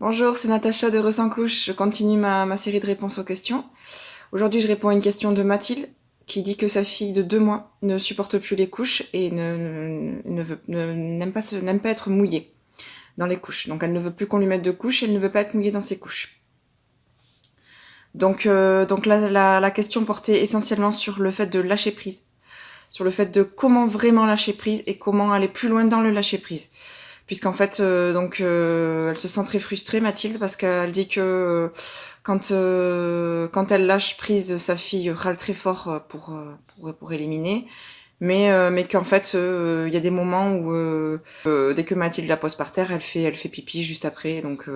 Bonjour, c'est Natacha de Ressens Couche. Je continue ma série de réponses aux questions. Aujourd'hui, je réponds à une question de Mathilde qui dit que sa fille de 2 mois ne supporte plus les couches et n'aime pas être mouillée dans les couches. Donc, elle ne veut plus qu'on lui mette de couches et elle ne veut pas être mouillée dans ses couches. Donc là, la question portait essentiellement sur le fait de lâcher prise, sur le fait de comment vraiment lâcher prise et comment aller plus loin dans le lâcher prise. Puisqu'en fait, elle se sent très frustrée, Mathilde, parce qu'elle dit que quand elle lâche prise, sa fille râle très fort pour éliminer, mais qu'en fait, il y a des moments où dès que Mathilde la pose par terre, elle fait pipi juste après. Donc,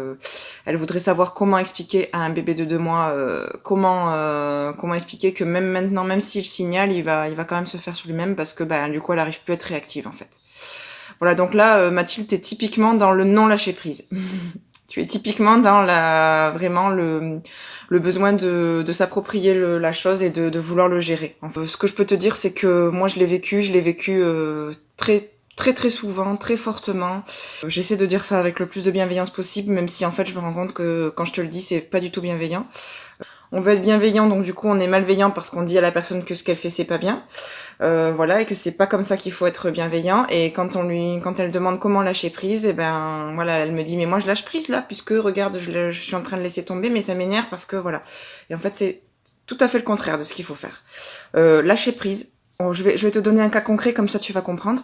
elle voudrait savoir comment expliquer à un bébé de 2 mois, comment expliquer que même maintenant, même s'il signale, il va quand même se faire sur lui-même parce que du coup, elle arrive plus à être réactive en fait. Voilà, donc là, Mathilde, t'es typiquement dans le non lâcher prise. Tu es typiquement dans vraiment le besoin de s'approprier la chose et de vouloir le gérer. Enfin, ce que je peux te dire, c'est que moi, je l'ai vécu très très très souvent, très fortement. J'essaie de dire ça avec le plus de bienveillance possible, même si en fait, je me rends compte que quand je te le dis, c'est pas du tout bienveillant. On veut être bienveillant, donc du coup on est malveillant parce qu'on dit à la personne que ce qu'elle fait c'est pas bien, voilà, et que c'est pas comme ça qu'il faut être bienveillant. Et quand elle demande comment lâcher prise, et ben voilà, elle me dit mais moi je lâche prise là, puisque regarde, je suis en train de laisser tomber, mais ça m'énerve parce que voilà. Et en fait c'est tout à fait le contraire de ce qu'il faut faire. Lâcher prise. Bon, je vais te donner un cas concret comme ça tu vas comprendre.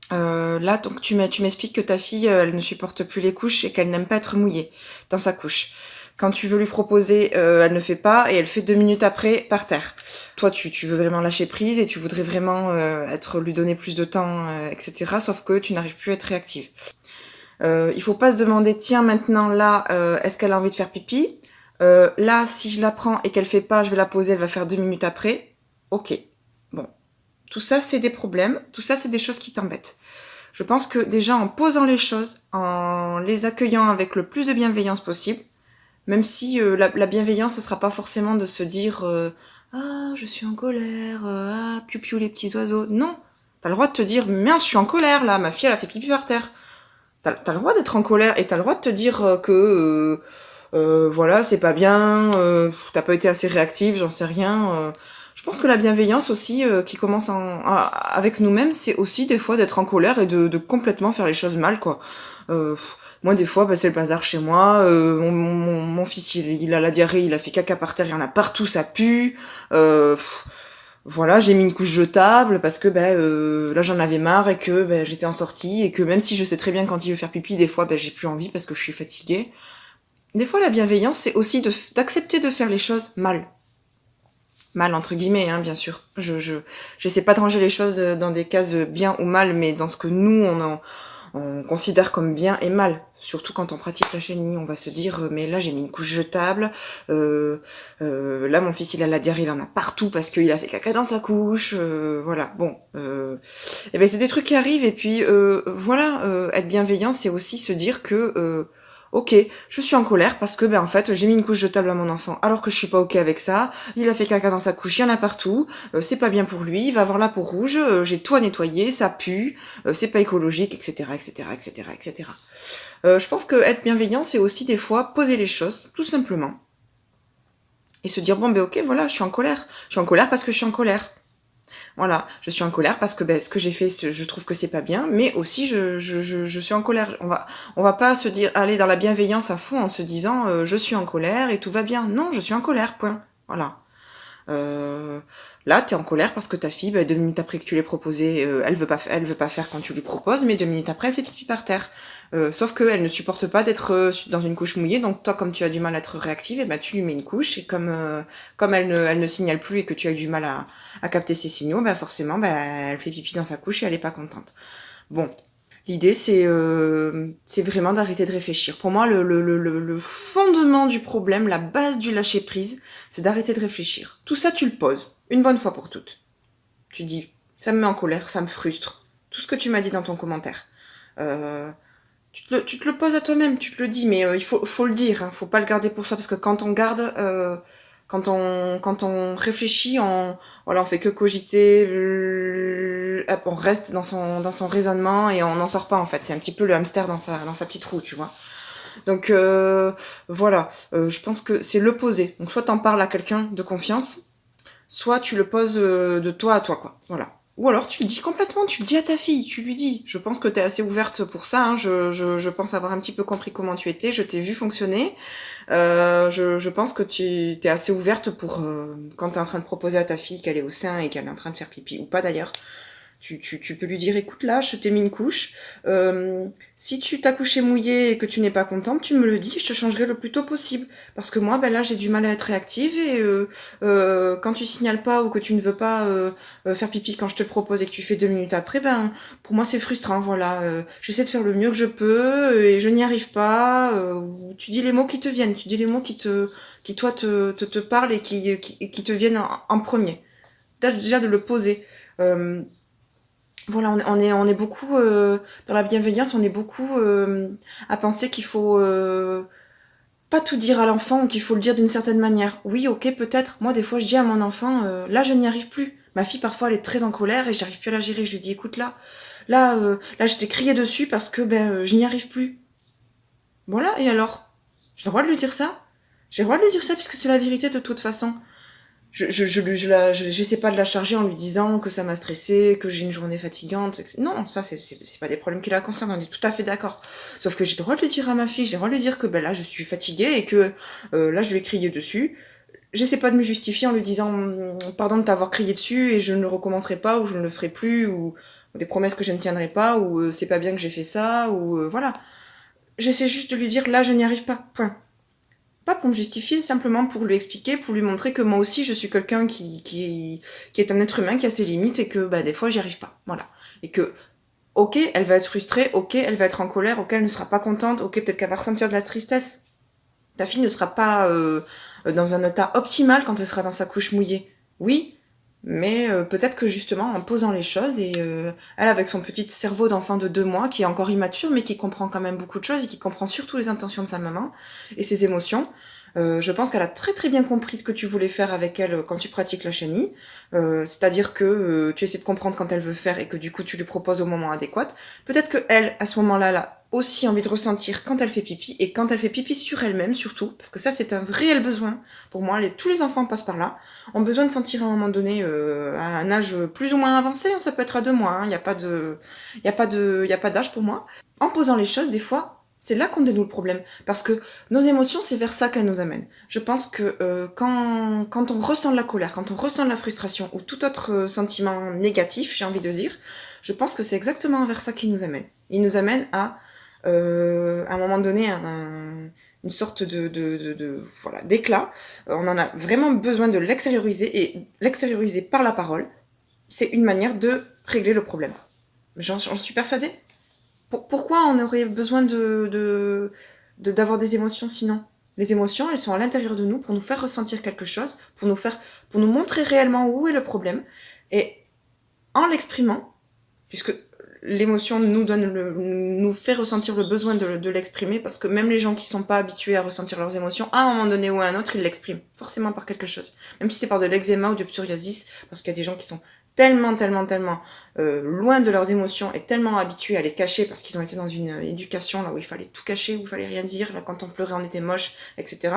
Là donc tu m'expliques que ta fille elle ne supporte plus les couches et qu'elle n'aime pas être mouillée dans sa couche. Quand tu veux lui proposer, elle ne fait pas et elle fait 2 minutes après par terre. Toi, tu veux vraiment lâcher prise et tu voudrais vraiment lui donner plus de temps, etc. Sauf que tu n'arrives plus à être réactive. Il faut pas se demander, tiens, maintenant, là, est-ce qu'elle a envie de faire pipi? Là, si je la prends et qu'elle fait pas, je vais la poser, elle va faire 2 minutes après. Ok. Bon. Tout ça, c'est des problèmes. Tout ça, c'est des choses qui t'embêtent. Je pense que déjà, en posant les choses, en les accueillant avec le plus de bienveillance possible, même si la bienveillance, ce sera pas forcément de se dire ah, je suis en colère, ah, piou piou les petits oiseaux. Non, t'as le droit de te dire mince, je suis en colère là, ma fille elle a fait pipi par terre. T'as le droit d'être en colère et t'as le droit de te dire voilà, c'est pas bien, t'as pas été assez réactive, j'en sais rien. Je pense que la bienveillance aussi, qui commence avec nous-mêmes, c'est aussi des fois d'être en colère et de complètement faire les choses mal, quoi. Euh, Moi, des fois, c'est le bazar chez moi. Mon fils, il a la diarrhée, il a fait caca par terre, il y en a partout, ça pue. Voilà, j'ai mis une couche jetable parce que là j'en avais marre et que j'étais en sortie et que même si je sais très bien quand il veut faire pipi, des fois j'ai plus envie parce que je suis fatiguée. Des fois, la bienveillance, c'est aussi d'accepter de faire les choses mal. Mal, entre guillemets, hein, bien sûr. J'essaie pas de ranger les choses dans des cases bien ou mal, mais dans ce que nous, on considère comme bien et mal. Surtout quand on pratique la chenille, on va se dire, mais là, j'ai mis une couche jetable, là, mon fils, il a la diarrhée, il en a partout parce qu'il a fait caca dans sa couche, voilà, bon. Et ben, c'est des trucs qui arrivent, et puis, voilà, être bienveillant, c'est aussi se dire que, ok, je suis en colère parce que en fait j'ai mis une couche jetable à mon enfant alors que je suis pas ok avec ça. Il a fait caca dans sa couche, il y en a partout. C'est pas bien pour lui. Il va avoir la peau rouge. J'ai tout à nettoyer, ça pue. C'est pas écologique, etc., etc., etc., etc. Je pense que être bienveillant, c'est aussi des fois poser les choses tout simplement et se dire bon ok voilà, je suis en colère. Je suis en colère parce que je suis en colère. Voilà, je suis en colère parce que ce que j'ai fait, je trouve que c'est pas bien, mais aussi je suis en colère. On va pas se dire aller dans la bienveillance à fond en se disant je suis en colère et tout va bien. Non, je suis en colère, point. Voilà. Euh, Là, t'es en colère parce que ta fille, 2 minutes après que tu l'aies proposé, elle veut pas faire quand tu lui proposes, mais 2 minutes après, elle fait pipi par terre. Sauf qu'elle ne supporte pas d'être dans une couche mouillée, donc toi, comme tu as du mal à être réactive, et tu lui mets une couche, et comme elle ne signale plus et que tu as du mal à capter ses signaux, forcément, elle fait pipi dans sa couche et elle est pas contente. Bon, l'idée, c'est vraiment d'arrêter de réfléchir. Pour moi, le fondement du problème, la base du lâcher-prise, c'est d'arrêter de réfléchir. Tout ça, tu le poses, une bonne fois pour toutes. Tu dis, ça me met en colère, ça me frustre. Tout ce que tu m'as dit dans ton commentaire. Euh, tu te le poses à toi-même, tu te le dis, mais faut le dire, hein, faut pas le garder pour soi, parce que quand on garde, quand on réfléchit, voilà, on fait que cogiter, hop, on reste dans son raisonnement et on n'en sort pas en fait. C'est un petit peu le hamster dans sa petite roue, tu vois. Donc voilà, je pense que c'est l'opposé. Donc soit t'en parles à quelqu'un de confiance, soit tu le poses de toi à toi, quoi. Voilà. Ou alors tu le dis complètement, tu le dis à ta fille, tu lui dis. Je pense que t'es assez ouverte pour ça, hein. Je pense avoir un petit peu compris comment tu étais, je t'ai vu fonctionner. Je pense que tu t'es assez ouverte pour quand t'es en train de proposer à ta fille qu'elle est au sein et qu'elle est en train de faire pipi, ou pas d'ailleurs, tu peux lui dire, écoute, là, je t'ai mis une couche. Si tu t'as couché mouillé et que tu n'es pas contente, tu me le dis, je te changerai le plus tôt possible. Parce que moi, ben là, j'ai du mal à être réactive et quand tu signales pas ou que tu ne veux pas faire pipi quand je te le propose et que tu fais 2 minutes après, ben pour moi c'est frustrant. Voilà, j'essaie de faire le mieux que je peux et je n'y arrive pas. Tu dis les mots qui te viennent, tu dis les mots qui toi te parlent et qui te viennent en premier. Déjà de le poser. Voilà, on est beaucoup dans la bienveillance, on est beaucoup à penser qu'il faut pas tout dire à l'enfant ou qu'il faut le dire d'une certaine manière. Oui, ok, peut-être. Moi, des fois, je dis à mon enfant, là, je n'y arrive plus. Ma fille, parfois, elle est très en colère et j'arrive plus à la gérer. Je lui dis, écoute, là, je t'ai crié dessus parce que je n'y arrive plus. Voilà, et alors? J'ai le droit de lui dire ça? J'ai le droit de lui dire ça puisque c'est la vérité de toute façon. J'essaie pas de la charger en lui disant que ça m'a stressé, que j'ai une journée fatigante. Non, ça, c'est pas des problèmes qui la concernent, on est tout à fait d'accord. Sauf que j'ai le droit de le dire à ma fille, j'ai le droit de lui dire que là, je suis fatiguée et que là, je lui ai crié dessus. J'essaie pas de me justifier en lui disant pardon de t'avoir crié dessus et je ne le recommencerai pas ou je ne le ferai plus ou des promesses que je ne tiendrai pas ou c'est pas bien que j'ai fait ça ou voilà. J'essaie juste de lui dire là, je n'y arrive pas. Point. Pas pour me justifier, simplement pour lui expliquer, pour lui montrer que moi aussi je suis quelqu'un qui est un être humain, qui a ses limites et que des fois j'y arrive pas. Voilà. Et que, ok, elle va être frustrée, ok, elle va être en colère, ok, elle ne sera pas contente, ok, peut-être qu'elle va ressentir de la tristesse. Ta fille ne sera pas dans un état optimal quand elle sera dans sa couche mouillée. Oui, mais peut-être que justement en posant les choses et elle avec son petit cerveau d'enfant de 2 mois qui est encore immature mais qui comprend quand même beaucoup de choses et qui comprend surtout les intentions de sa maman et ses émotions. Je pense qu'elle a très très bien compris ce que tu voulais faire avec elle quand tu pratiques la chenille. C'est-à-dire que tu essaies de comprendre quand elle veut faire et que du coup tu lui proposes au moment adéquat. Peut-être que elle, à ce moment-là, elle a aussi envie de ressentir quand elle fait pipi et quand elle fait pipi sur elle-même surtout, parce que ça c'est un réel besoin. Pour moi, tous les enfants passent par là, ont besoin de sentir à un moment donné, à un âge plus ou moins avancé, hein, ça peut être à 2 mois, il n'y a pas de, y a pas d'âge pour moi. En posant les choses, des fois, c'est là qu'on dénoue le problème. Parce que nos émotions, c'est vers ça qu'elles nous amènent. Je pense que quand on ressent de la colère, quand on ressent de la frustration ou tout autre sentiment négatif, j'ai envie de dire, je pense que c'est exactement vers ça qu'il nous amène. Il nous amène à un moment donné, une sorte voilà, d'éclat. On en a vraiment besoin de l'extérioriser et l'extérioriser par la parole, c'est une manière de régler le problème. J'en suis persuadée. Pourquoi on aurait besoin d'avoir des émotions sinon? Les émotions, elles sont à l'intérieur de nous pour nous faire ressentir quelque chose, pour nous montrer réellement où est le problème. Et en l'exprimant, puisque l'émotion nous fait ressentir le besoin de l'exprimer, parce que même les gens qui sont pas habitués à ressentir leurs émotions, à un moment donné ou à un autre, ils l'expriment, forcément par quelque chose. Même si c'est par de l'eczéma ou du psoriasis, parce qu'il y a des gens qui sont tellement loin de leurs émotions et tellement habitués à les cacher parce qu'ils ont été dans une éducation là où il fallait tout cacher, où il fallait rien dire, là quand on pleurait on était moche, etc.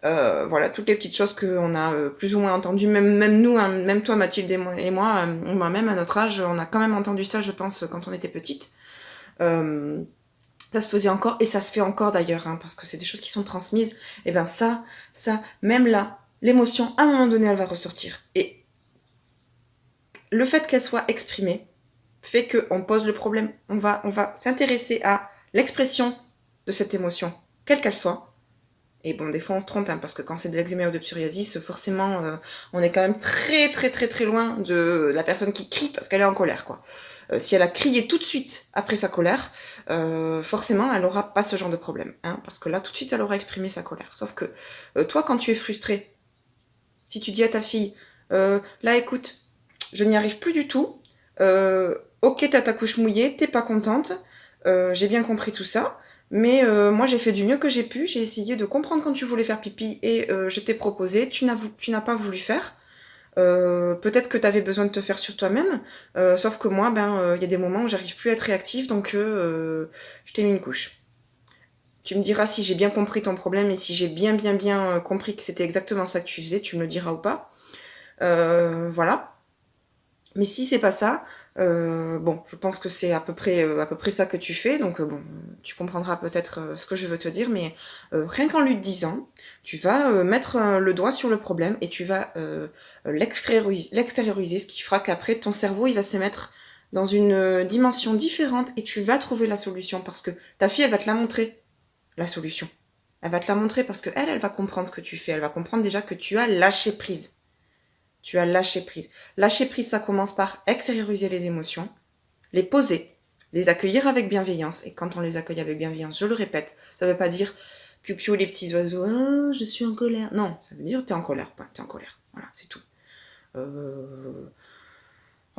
Voilà, toutes les petites choses qu'on a plus ou moins entendues, même nous, hein, même toi Mathilde et moi, moi-même à notre âge, on a quand même entendu ça, je pense, quand on était petite. Ça se faisait encore, et ça se fait encore d'ailleurs, hein, parce que c'est des choses qui sont transmises. Et ben ça, même là, l'émotion, à un moment donné, elle va ressortir. Et le fait qu'elle soit exprimée fait qu'on pose le problème. On va s'intéresser à l'expression de cette émotion, quelle qu'elle soit. Et bon, des fois on se trompe, hein, parce que quand c'est de l'eczéma ou de psoriasis, forcément, on est quand même très loin de la personne qui crie parce qu'elle est en colère, quoi. Si elle a crié tout de suite après sa colère, forcément, elle aura pas ce genre de problème, hein, parce que là, tout de suite, elle aura exprimé sa colère. Sauf que toi, quand tu es frustré, si tu dis à ta fille, là, écoute, je n'y arrive plus du tout, ok, t'as ta couche mouillée, t'es pas contente, j'ai bien compris tout ça, mais moi j'ai fait du mieux que j'ai pu, j'ai essayé de comprendre quand tu voulais faire pipi et je t'ai proposé, tu n'as pas voulu faire. Peut-être que t'avais besoin de te faire sur toi-même, sauf que moi, y a des moments où j'arrive plus à être réactive, donc je t'ai mis une couche. Tu me diras si j'ai bien compris ton problème et si j'ai bien compris que c'était exactement ça que tu faisais, tu me le diras ou pas. Voilà. Mais si c'est pas ça, bon, je pense que c'est à peu près ça que tu fais, donc bon, tu comprendras peut-être ce que je veux te dire, mais rien qu'en lui disant, tu vas mettre le doigt sur le problème et tu vas l'extérioriser, ce qui fera qu'après ton cerveau il va se mettre dans une dimension différente et tu vas trouver la solution parce que ta fille elle va te la montrer, la solution. Elle va te la montrer parce que elle va comprendre ce que tu fais, elle va comprendre déjà que tu as lâché prise. Tu as lâché prise. Lâcher prise, ça commence par extérioriser les émotions, les poser, les accueillir avec bienveillance. Et quand on les accueille avec bienveillance, je le répète, ça veut pas dire piou-piou les petits oiseaux, ah, je suis en colère. Non, ça veut dire t'es en colère, point, t'es en colère. Voilà, c'est tout. Ouais,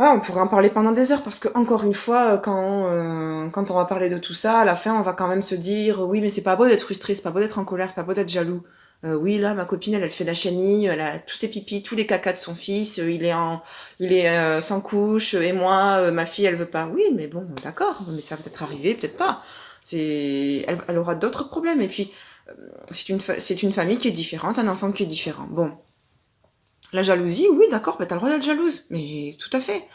on pourrait en parler pendant des heures parce que encore une fois, quand on va parler de tout ça, à la fin, on va quand même se dire, oui, mais c'est pas beau d'être frustré, c'est pas beau d'être en colère, c'est pas beau d'être jaloux. Oui, là, ma copine, elle fait de la chenille, elle a tous ses pipis, tous les cacas de son fils, il est sans couche, et moi, ma fille, elle veut pas. Oui, mais bon, d'accord, mais ça va peut-être arriver, peut-être pas. Elle aura d'autres problèmes. Et puis, c'est une famille qui est différente, un enfant qui est différent. Bon, la jalousie, oui, d'accord, bah t'as le droit d'être jalouse, mais tout à fait.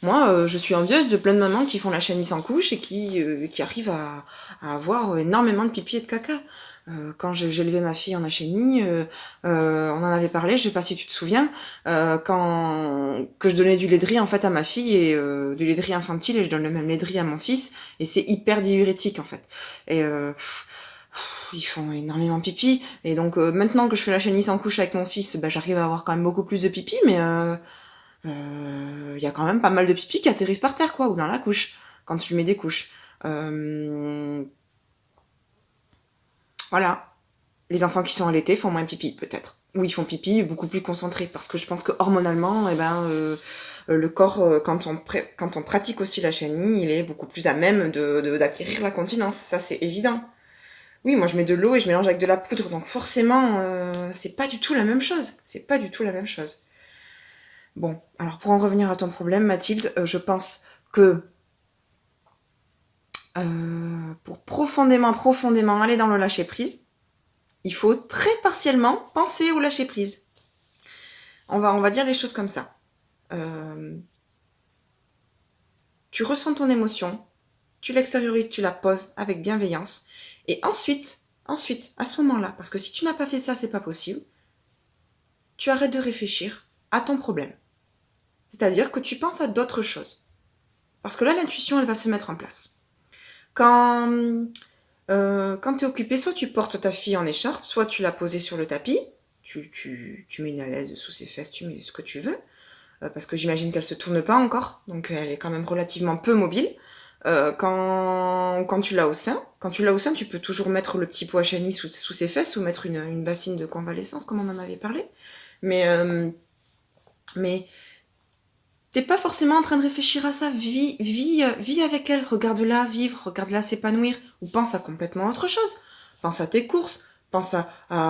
Moi, je suis envieuse de plein de mamans qui font la chenille sans couche et qui arrivent à avoir énormément de pipi et de caca. Quand j'ai élevé ma fille en achénie, on en avait parlé, je sais pas si tu te souviens, que je donnais du lait de riz en fait à ma fille et du lait de riz infantile et je donne le même lait de riz à mon fils et c'est hyper diurétique en fait. Et ils font énormément pipi et donc maintenant que je fais la chenille sans couche avec mon fils, bah, j'arrive à avoir quand même beaucoup plus de pipi, mais y a quand même pas mal de pipi qui atterrissent par terre quoi ou dans la couche quand tu mets des couches. Voilà. Les enfants qui sont allaités font moins pipi, peut-être. Ou ils font pipi beaucoup plus concentré, parce que je pense que hormonalement, le corps, quand on pratique aussi la chenille, il est beaucoup plus à même d'acquérir la continence. Ça, c'est évident. Oui, moi, je mets de l'eau et je mélange avec de la poudre, donc forcément, c'est pas du tout la même chose. C'est pas du tout la même chose. Bon, alors pour en revenir à ton problème, Mathilde, je pense que pour profondément aller dans le lâcher prise, il faut très partiellement penser au lâcher prise. On va dire les choses comme ça. Tu ressens ton émotion, tu l'extériorises, tu la poses avec bienveillance, et ensuite, à ce moment-là, parce que si tu n'as pas fait ça, c'est pas possible, tu arrêtes de réfléchir à ton problème. C'est-à-dire que tu penses à d'autres choses. Parce que là, l'intuition, elle va se mettre en place. Quand tu es occupé, soit tu portes ta fille en écharpe, soit tu l'as posée sur le tapis, tu mets une alaise sous ses fesses, tu mets ce que tu veux, parce que j'imagine qu'elle se tourne pas encore, donc elle est quand même relativement peu mobile. Quand tu l'as au sein, tu peux toujours mettre le petit pot à chenille sous ses fesses ou mettre une bassine de convalescence, comme on en avait parlé. Mais t'es pas forcément en train de réfléchir à ça. Vis avec elle, regarde-la vivre, regarde-la s'épanouir, ou pense à complètement autre chose. Pense à tes courses, pense à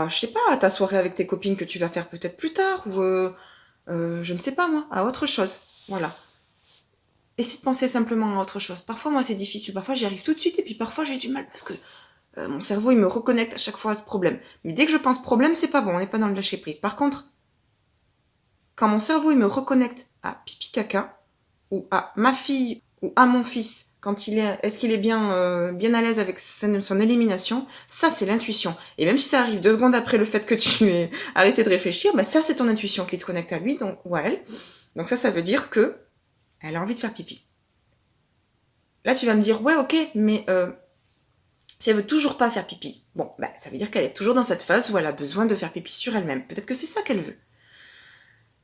je sais pas, à ta soirée avec tes copines que tu vas faire peut-être plus tard, ou je ne sais pas moi, à autre chose. Voilà. Essaie de penser simplement à autre chose. Parfois, moi, c'est difficile. Parfois, j'y arrive tout de suite, et puis parfois, j'ai du mal parce que mon cerveau, il me reconnecte à chaque fois à ce problème. Mais dès que je pense problème, c'est pas bon, on n'est pas dans le lâcher prise. Par contre, quand mon cerveau, il me reconnecte à pipi caca, ou à ma fille, ou à mon fils, est-ce qu'il est bien, bien à l'aise avec son élimination, ça, c'est l'intuition. Et même si ça arrive 2 secondes après le fait que tu aies arrêté de réfléchir, bah ça, c'est ton intuition qui te connecte à lui, donc, ou à elle. Donc ça veut dire que elle a envie de faire pipi. Là, tu vas me dire, ouais, ok, mais si elle veut toujours pas faire pipi, bon, bah, ça veut dire qu'elle est toujours dans cette phase où elle a besoin de faire pipi sur elle-même. Peut-être que c'est ça qu'elle veut.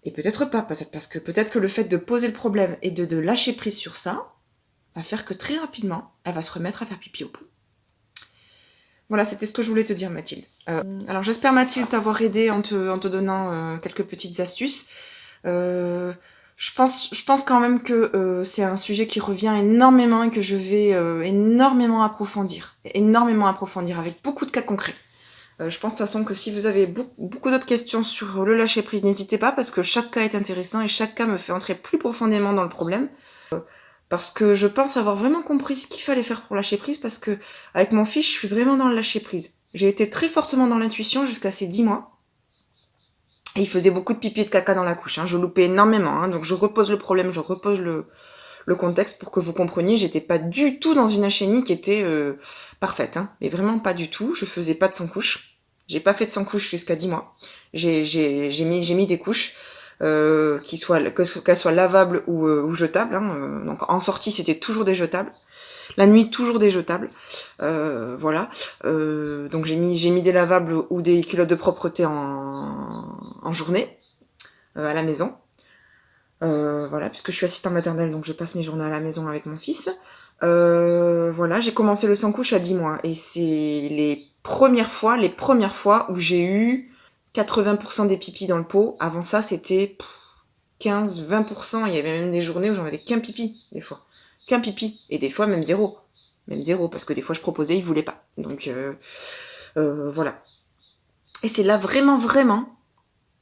Et peut-être pas, parce que peut-être que le fait de poser le problème et de lâcher prise sur ça va faire que très rapidement, elle va se remettre à faire pipi au pot. Voilà, c'était ce que je voulais te dire, Mathilde. Alors, j'espère, Mathilde, t'avoir aidé en te donnant quelques petites astuces. Je pense quand même que c'est un sujet qui revient énormément et que je vais énormément approfondir avec beaucoup de cas concrets. Je pense de toute façon que si vous avez beaucoup d'autres questions sur le lâcher prise, n'hésitez pas parce que chaque cas est intéressant et chaque cas me fait entrer plus profondément dans le problème. parce que je pense avoir vraiment compris ce qu'il fallait faire pour lâcher prise, parce que avec mon fils, je suis vraiment dans le lâcher prise. J'ai été très fortement dans l'intuition jusqu'à ses 10 mois. Et il faisait beaucoup de pipi et de caca dans la couche, hein. Je loupais énormément, hein. Donc je repose le problème, je repose le contexte pour que vous compreniez. J'étais pas du tout dans une achénie qui était parfaite, hein. Mais vraiment pas du tout. Je faisais pas de sans couche. J'ai pas fait de sans couche jusqu'à 10 mois. J'ai mis des couches qu'elles soient lavables ou jetables, hein. Donc en sortie, c'était toujours des jetables. La nuit, toujours des jetables. Voilà. Donc j'ai mis des lavables ou des culottes de propreté en journée à la maison. Voilà, puisque je suis assistante maternelle, donc je passe mes journées à la maison avec mon fils. Voilà, j'ai commencé le sans-couche à 10 mois. Et c'est les premières fois où j'ai eu 80% des pipis dans le pot. Avant ça, c'était 15-20%. Il y avait même des journées où j'en avais qu'un pipi, des fois. Qu'un pipi. Et des fois, même zéro. Même zéro, parce que des fois, je proposais, ils voulaient pas. Donc, voilà. Et c'est là vraiment, vraiment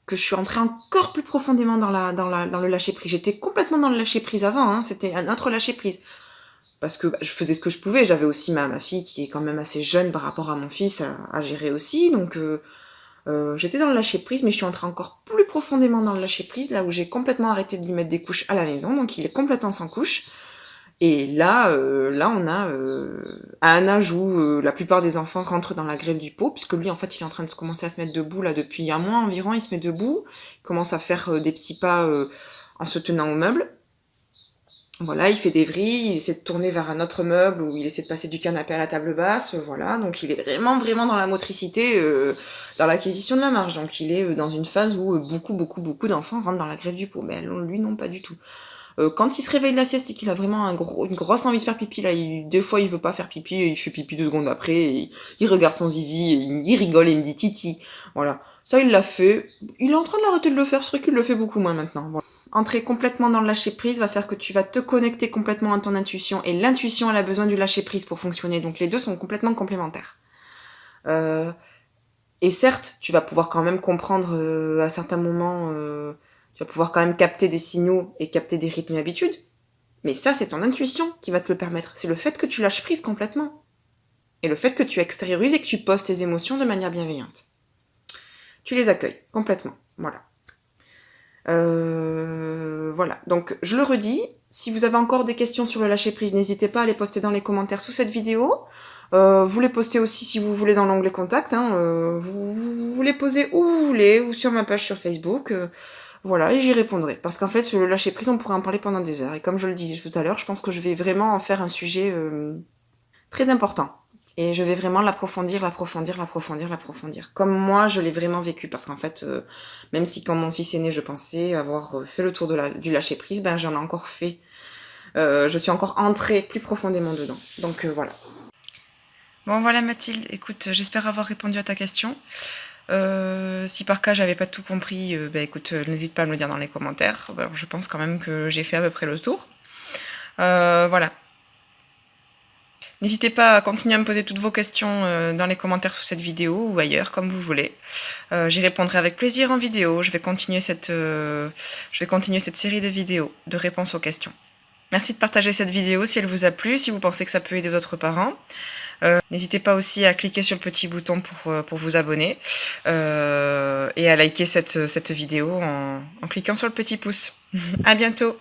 que je suis entrée encore plus profondément dans le lâcher-prise. J'étais complètement dans le lâcher-prise avant, hein. C'était un autre lâcher-prise. Parce que je faisais ce que je pouvais. J'avais aussi ma fille qui est quand même assez jeune par rapport à mon fils à gérer aussi. Donc, j'étais dans le lâcher-prise, mais je suis entrée encore plus profondément dans le lâcher-prise, là où j'ai complètement arrêté de lui mettre des couches à la maison. Donc, il est complètement sans couche. Et là, on a à un âge où la plupart des enfants rentrent dans la grève du pot, puisque lui, en fait, il est en train de commencer à se mettre debout, là, depuis un mois environ, il se met debout, il commence à faire des petits pas en se tenant au meuble. Voilà, il fait des vrilles, il essaie de tourner vers un autre meuble, ou il essaie de passer du canapé à la table basse, voilà, donc il est vraiment, vraiment dans la motricité, dans l'acquisition de la marche, donc il est dans une phase où beaucoup d'enfants rentrent dans la grève du pot, mais lui, non, pas du tout. Quand il se réveille de la sieste et qu'il a vraiment une grosse envie de faire pipi, là, des fois il veut pas faire pipi, et il fait pipi 2 secondes après, et il regarde son zizi, et il rigole et il me dit titi. Voilà. Ça, il l'a fait. Il est en train de l'arrêter de le faire, c'est vrai qu'il le fait beaucoup moins maintenant. Voilà. Entrer complètement dans le lâcher prise va faire que tu vas te connecter complètement à ton intuition, et l'intuition, elle a besoin du lâcher prise pour fonctionner, donc les deux sont complètement complémentaires. Et certes, tu vas pouvoir quand même comprendre à certains moments, tu vas pouvoir quand même capter des signaux et capter des rythmes et habitudes. Mais ça, c'est ton intuition qui va te le permettre. C'est le fait que tu lâches prise complètement. Et le fait que tu extériorises et que tu poses tes émotions de manière bienveillante. Tu les accueilles complètement. Voilà. Voilà. Donc, je le redis. Si vous avez encore des questions sur le lâcher prise, n'hésitez pas à les poster dans les commentaires sous cette vidéo. Vous les postez aussi si vous voulez dans l'onglet contact. Hein. Vous les posez où vous voulez, ou sur ma page sur Facebook. Voilà, et j'y répondrai. Parce qu'en fait, le lâcher prise, on pourrait en parler pendant des heures. Et comme je le disais tout à l'heure, je pense que je vais vraiment en faire un sujet très important. Et je vais vraiment l'approfondir. Comme moi, je l'ai vraiment vécu. Parce qu'en fait, même si quand mon fils est né, je pensais avoir fait le tour du lâcher prise, ben j'en ai encore fait. Je suis encore entrée plus profondément dedans. Donc voilà. Bon voilà Mathilde, écoute, j'espère avoir répondu à ta question. Si par cas j'avais pas tout compris, écoute, n'hésite pas à me le dire dans les commentaires. Alors, je pense quand même que j'ai fait à peu près le tour. Voilà. N'hésitez pas à continuer à me poser toutes vos questions dans les commentaires sous cette vidéo ou ailleurs, comme vous voulez. J'y répondrai avec plaisir en vidéo. Je vais continuer cette série de vidéos de réponses aux questions. Merci de partager cette vidéo si elle vous a plu, si vous pensez que ça peut aider d'autres parents. N'hésitez pas aussi à cliquer sur le petit bouton pour vous abonner et à liker cette vidéo en cliquant sur le petit pouce. À bientôt!